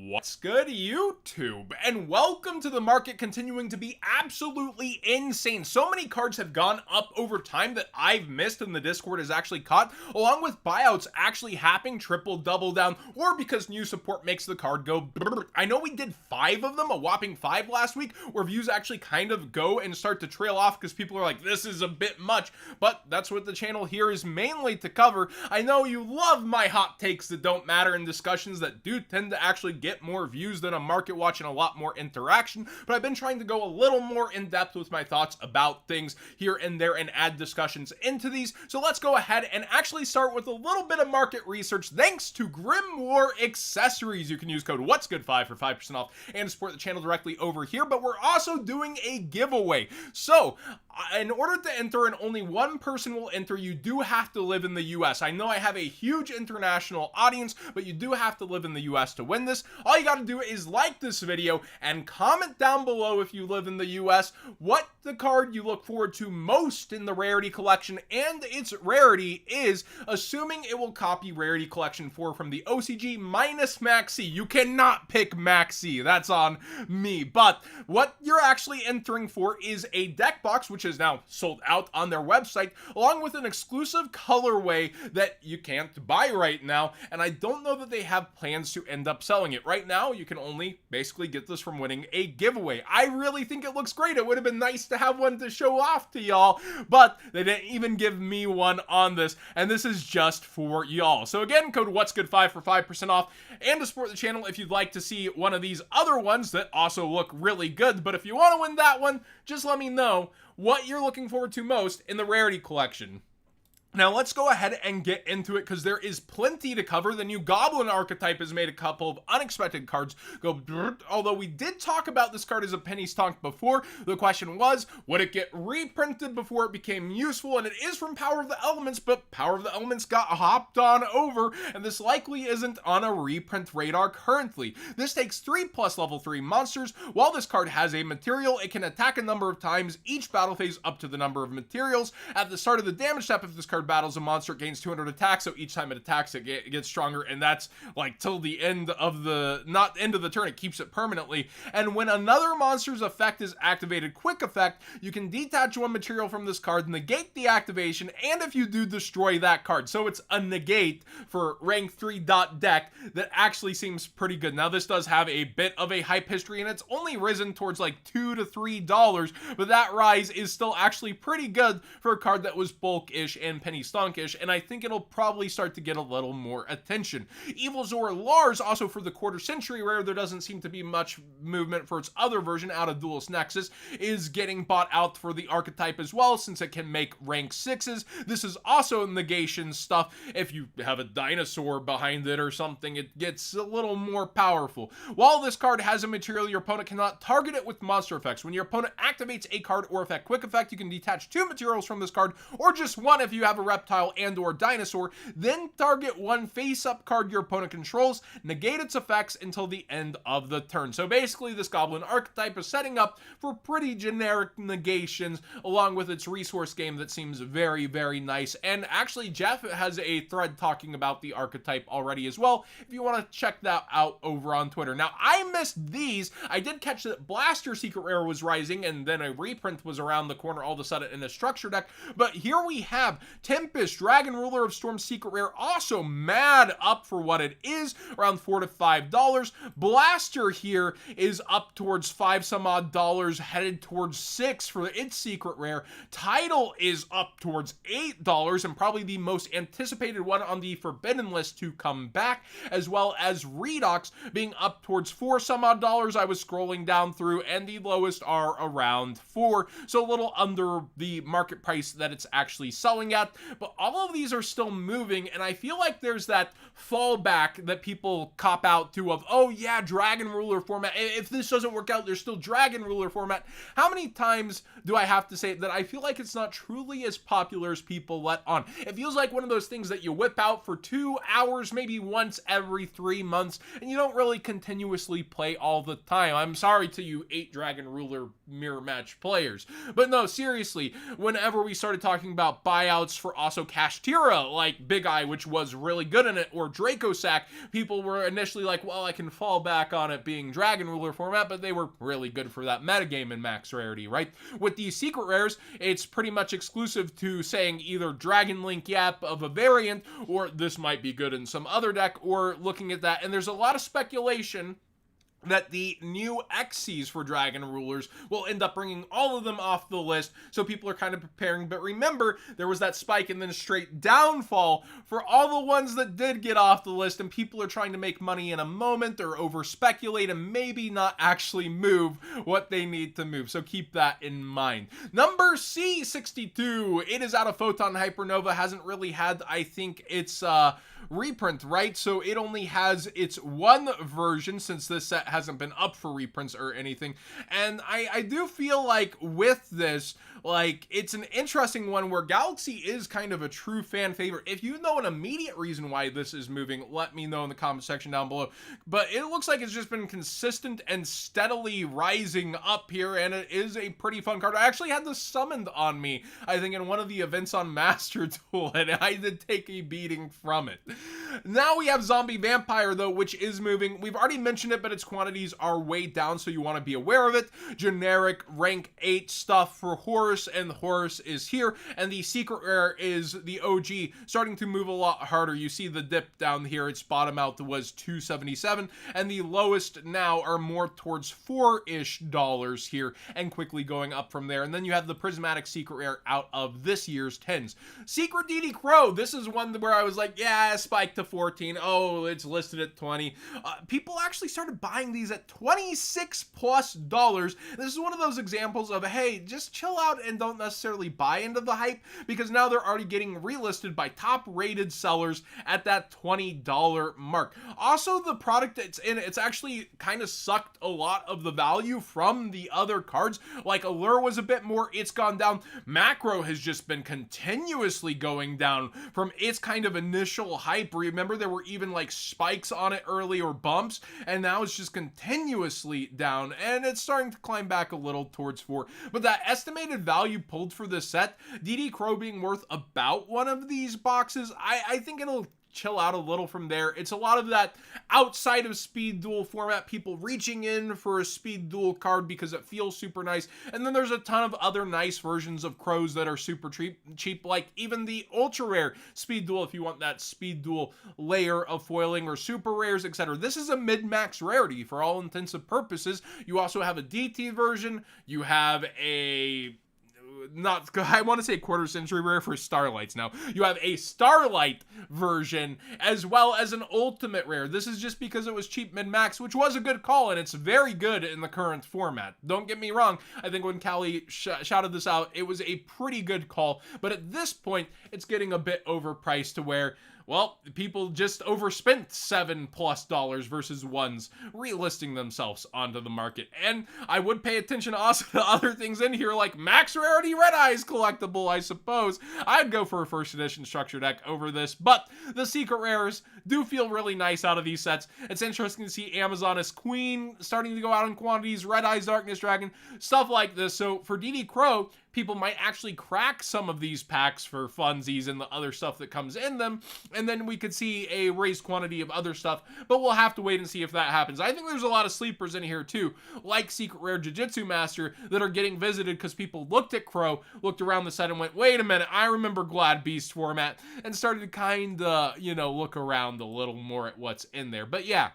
What's good, YouTube? And welcome to the market continuing to be absolutely insane. So many cards have gone up over time that I've missed and the Discord has actually caught, along with buyouts actually happening, triple, double down, or because new support makes the card go brrr. I know we did 5 of them, a whopping 5 last week, where views actually kind of go and start to trail off because people are like, this is a bit much, but that's what the channel here is mainly to cover. I know you love my hot takes that don't matter and discussions that do tend to actually get more views than a market watch and a lot more interaction, but I've been trying to go a little more in depth with my thoughts about things here and there and add discussions into these. So let's go ahead and actually start with a little bit of market research thanks to Grimoire Accessories. You can use code What'sGood5 for 5% off and support the channel directly over here, but we're also doing a giveaway. So in order to enter, and only one person will enter, you do have to live in the US. I know I have a huge international audience, but you do have to live in the US to win this. All you gotta do is like this video and comment down below if you live in the US what the card you look forward to most in the Rarity collection and its rarity is, assuming it will copy Rarity Collection 4 from the OCG minus Maxi. You cannot pick Maxi, that's on me. But what you're actually entering for is a deck box, which is now sold out on their website, along with an exclusive colorway that you can't buy right now, and I don't know that they have plans to end up selling it. Right now, you can only basically get this from winning a giveaway. I really think it looks great. It would have been nice to have one to show off to y'all, but they didn't even give me one on this, and this is just for y'all. So again, code What'sGood5 for 5% off, and to support the channel if you'd like to see one of these other ones that also look really good. But if you want to win that one, just let me know what you're looking forward to most in the Rarity collection. Now let's go ahead and get into it because there is plenty to cover. The new Goblin archetype has made a couple of unexpected cards go brrrt. Although we did talk about this card as a penny stonk before. The question was, would it get reprinted before it became useful? And it is from Power of the Elements, but Power of the Elements got hopped on over, and this likely isn't on a reprint radar currently. This takes 3+ level 3 monsters. While this card has a material, it can attack a number of times each battle phase up to the number of materials. At the start of the damage step, if this card battles a monster, it gains 200 attacks, so each time it attacks it gets stronger, and that's like till the end of the, not end of the turn, it keeps it permanently. And when another monster's effect is activated, quick effect, you can detach one material from this card, negate the activation, and if you do, destroy that card. So it's a negate for rank 3 deck that actually seems pretty good. Now this does have a bit of a hype history, and it's only risen towards like $2 to $3, but that rise is still actually pretty good for a card that was bulkish and penny stonkish, and I think it'll probably start to get a little more attention. Evil Zora Lars, also for the quarter century rare, there doesn't seem to be much movement for its other version out of Duelist Nexus, is getting bought out for the archetype as well, since it can make rank 6s. This is also negation stuff. If you have a dinosaur behind it or something, it gets a little more powerful. While this card has a material, your opponent cannot target it with monster effects. When your opponent activates a card or effect quick effect, you can detach 2 materials from this card, or just 1 if you have a reptile and or dinosaur, then target 1 face-up card your opponent controls, negate its effects until the end of the turn. So basically, this Goblin archetype is setting up for pretty generic negations, along with its resource game that seems very, very nice. And actually, Jeff has a thread talking about the archetype already as well, if you want to check that out over on Twitter. Now, I missed these. I did catch that Blaster Secret Rare was rising, and then a reprint was around the corner all of a sudden in a structure deck, but here we have Tempest, Dragon Ruler of Storm Secret Rare, also mad up for what it is, around $4 to $5. Blaster here is up towards 5 some odd dollars, headed towards 6 for its Secret Rare. Title is up towards $8, and probably the most anticipated one on the Forbidden list to come back, as well as Redox being up towards 4 some odd dollars. I was scrolling down through, and the lowest are around 4, so a little under the market price that it's actually selling at. But all of these are still moving, and I feel like there's that fallback that people cop out to of, oh yeah, Dragon Ruler format. If this doesn't work out, there's still Dragon Ruler format. How many times do I have to say that I feel like it's not truly as popular as people let on? It feels like one of those things that you whip out for 2 hours, maybe once every 3 months, and you don't really continuously play all the time. I'm sorry to you 8 Dragon Ruler mirror match players. But no, seriously, whenever we started talking about buyouts for also Kashtira, like Big Eye, which was really good in it, or Draco Sack, people were initially like, well, I can fall back on it being Dragon Ruler format, but they were really good for that metagame in max rarity, right? With these secret rares, it's pretty much exclusive to saying either Dragon Link Yap of a variant, or this might be good in some other deck, or looking at that, and there's a lot of speculation that the new Xyz for Dragon Rulers will end up bringing all of them off the list, so people are kind of preparing. But remember, there was that spike and then straight downfall for all the ones that did get off the list, and people are trying to make money in a moment or over speculate and maybe not actually move what they need to move, so keep that in mind. Number C62, it is out of Photon Hypernova, hasn't really had, I think, its reprint, right? So it only has its one version since this set hasn't been up for reprints or anything. And I do feel like with this, like, it's an interesting one where Galaxy is kind of a true fan favorite. If you know an immediate reason why this is moving, let me know in the comment section down below. But it looks like it's just been consistent and steadily rising up here, and it is a pretty fun card. I actually had this summoned on me, I think, in one of the events on Master Duel, and I did take a beating from it. Now we have Zombie Vampire, though, which is moving. We've already mentioned it, but its quantities are way down, so you want to be aware of it. Generic rank 8 stuff for Horus, and Horus is here, and the secret rare is the OG, starting to move a lot harder. You see the dip down here. Its bottom out was $277, and the lowest now are more towards $4-ish here, and quickly going up from there. And then you have the Prismatic secret rare out of this year's 10s. Secret DD Crow, this is one where I was like, yeah, spike to 14. Oh, it's listed at 20. People actually started buying these at $26+. This is one of those examples of, hey, just chill out and don't necessarily buy into the hype, because now they're already getting relisted by top rated sellers at that $20 mark. Also, the product it's in, it's actually kind of sucked a lot of the value from the other cards. Like Allure was a bit more, it's gone down. Macro has just been continuously going down from its kind of initial hype. Remember, there were even like spikes on it early or bumps, and now it's just continuously down, and it's starting to climb back a little towards 4. But that estimated value pulled for this set, DD Crow being worth about one of these boxes, I think it'll chill out a little from there. It's a lot of that outside of speed duel format, people reaching in for a speed duel card because it feels super nice. And then there's a ton of other nice versions of Crows that are super cheap, like even the ultra rare speed duel if you want that speed duel layer of foiling, or super rares, etc. This is a mid-max rarity for all intents and purposes. You also have a DT version. You have a I want to say quarter century rare for Starlights now. You have a Starlight version as well as an ultimate rare. This is just because it was cheap mid-max, which was a good call, and it's very good in the current format. Don't get me wrong. I think when Callie shouted this out, it was a pretty good call, but at this point, it's getting a bit overpriced to where, well, people just overspent $7+ versus ones relisting themselves onto the market. And I would pay attention also to other things in here, like Max Rarity Red Eyes collectible, I suppose. I'd go for a first edition structure deck over this, but the secret rares do feel really nice out of these sets. It's interesting to see Amazoness Queen starting to go out in quantities, Red Eyes Darkness Dragon, stuff like this. So for DD Crow, people might actually crack some of these packs for funsies and the other stuff that comes in them, and then we could see a raised quantity of other stuff, but we'll have to wait and see if that happens. I think there's a lot of sleepers in here too, like Secret Rare Jiu-Jitsu Master, that are getting visited because people looked at Crow, looked around the set and went, wait a minute, I remember Glad Beast format, and started to kind of, look around a little more at what's in there. But yeah,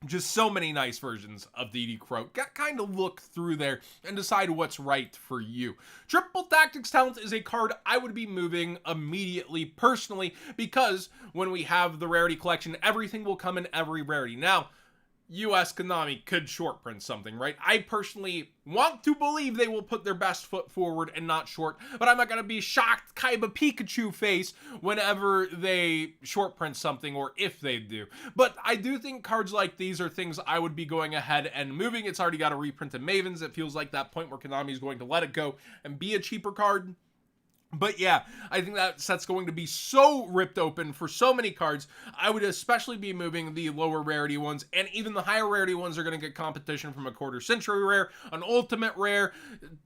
just so many nice versions of DD Crow. Kind of look through there and decide what's right for you. Triple Tactics Talent is a card I would be moving immediately personally, because when we have the Rarity collection, everything will come in every Rarity. Now, US Konami could short print something, right? I personally want to believe they will put their best foot forward and not short, but I'm not going to be shocked Kaiba Pikachu face whenever they short print something, or if they do. But I do think cards like these are things I would be going ahead and moving. It's already got a reprint of Mavens. It feels like that point where Konami is going to let it go and be a cheaper card. But yeah, I think that set's going to be so ripped open for so many cards. I would especially be moving the lower rarity ones, and even the higher rarity ones are going to get competition from a quarter century rare, an ultimate rare,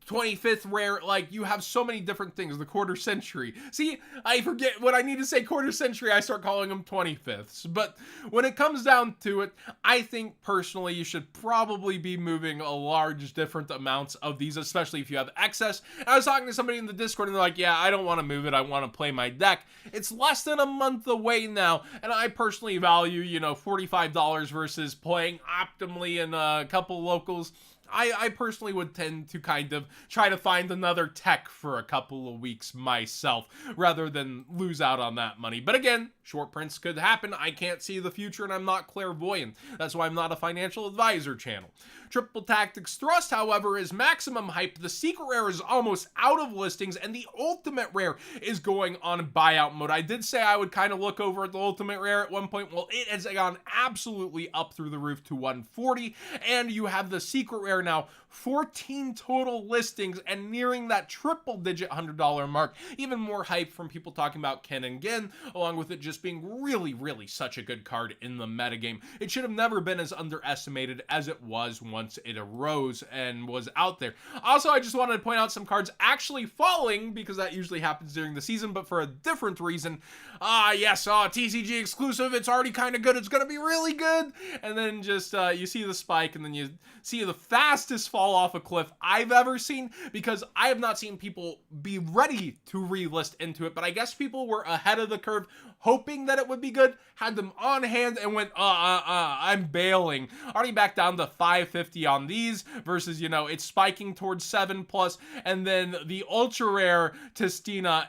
25th rare. Like, you have so many different things. The quarter century. See, I forget when I need to say quarter century, I start calling them 25ths. But when it comes down to it, I think personally you should probably be moving a large different amounts of these, especially if you have excess. And I was talking to somebody in the Discord and they're like, yeah, I don't want to move it. I want to play my deck. It's less than a month away now, and I personally value, $45 versus playing optimally in a couple locals. I personally would tend to kind of try to find another tech for a couple of weeks myself rather than lose out on that money. But again, short prints could happen. I can't see the future and I'm not clairvoyant. That's why I'm not a financial advisor channel. Triple Tactics Thrust, however, is maximum hype. The secret rare is almost out of listings, and the ultimate rare is going on buyout mode. I did say I would kind of look over at the ultimate rare at one point. Well, it has gone absolutely up through the roof to 140, and you have the secret rare now 14 total listings and nearing that triple digit $100 mark. Even more hype from people talking about Ken and Gin, along with it just being really, really such a good card in the metagame. It should have never been as underestimated as it was once it arose and was out there. Also, I just wanted to point out some cards actually falling, because that usually happens during the season, but for a different reason. Yes, TCG exclusive, it's already kind of good, it's gonna be really good, and then just you see the spike, and then you see the fastest fall off a cliff I've ever seen, because I have not seen people be ready to relist into it, but I guess people were ahead of the curve, hoping that it would be good, had them on hand, and went, I'm bailing. Already back down to 550 on these, versus, it's spiking towards 7+, and then the ultra rare Testina,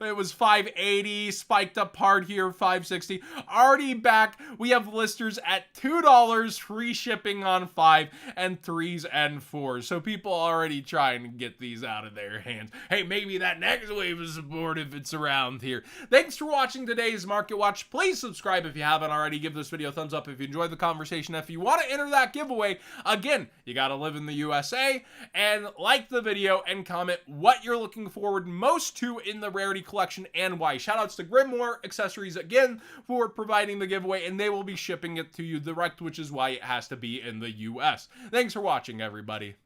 it was 580, spiked up hard here, 560, already back. We have listers at $2, free shipping on 5, and 3s and 4s, so people are already trying to get these out of their hands. Hey, maybe that next wave of support if it's around here. Thanks for watching today's Market Watch. Please subscribe if you haven't already. Give this video a thumbs up if you enjoyed the conversation. If you want to enter that giveaway, again, you gotta live in the USA, and like the video and comment what you're looking forward most to in the Rarity collection and why. Shoutouts to Grimoire Accessories again for providing the giveaway, and they will be shipping it to you direct, which is why it has to be in the US. Thanks for watching, everybody.